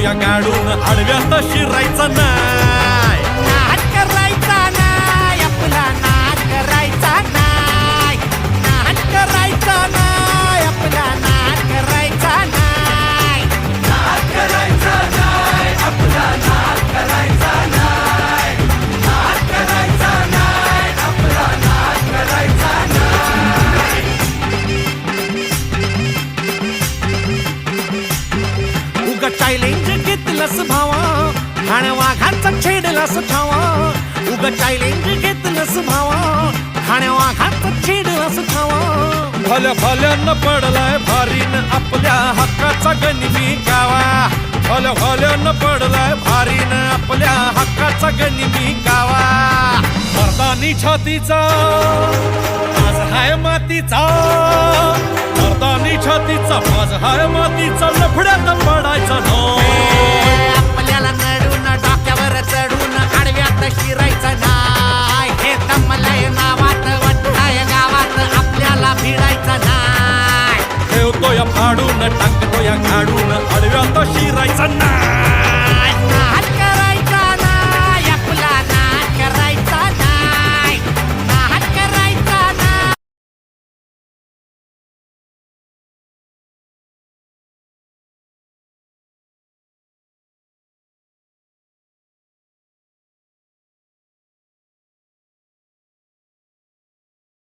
या गाडून आडव्यात शिरायचा नाही. नाद करायचा नाही आपला, नाद करायचा नाही, नाद करायचा नाही आपला, नाद करायचा नाही, नाद करायचा नाही आपला, नाद करायचा नाही, नाद करायचा नाही आपला, नाद करायचा नाही. उगा चॅलेंज घेतलंस भावा, ठाण्या वाघाचा छेडलास ठावा. उगा चॅलेंज घेतलंस भावा, ठाण्या वाघाचा छेडलास ठावा. भल्या भल्यानं पडलाय भारीन आपल्या हक्काचा गनिमी गावा. भल्या भल्यानं पडलाय भारीन आपल्या हक्काचा गनिमी गावा. मर्दानी छातीचा आज हाय मातीचा, मर्दानी छातीचा आज हाय मातीचा, लफड्यात पडायचा नो. आपल्याला नडून डोक्यावर चढून आडव्यात शिरायचं नाही. हे दमलय नावात वट्टाय गावात आपल्याला भिडायचं नाही. ठेवतो या फाडून टाकतो या गाडून आडव्यात शिरायचा नाही.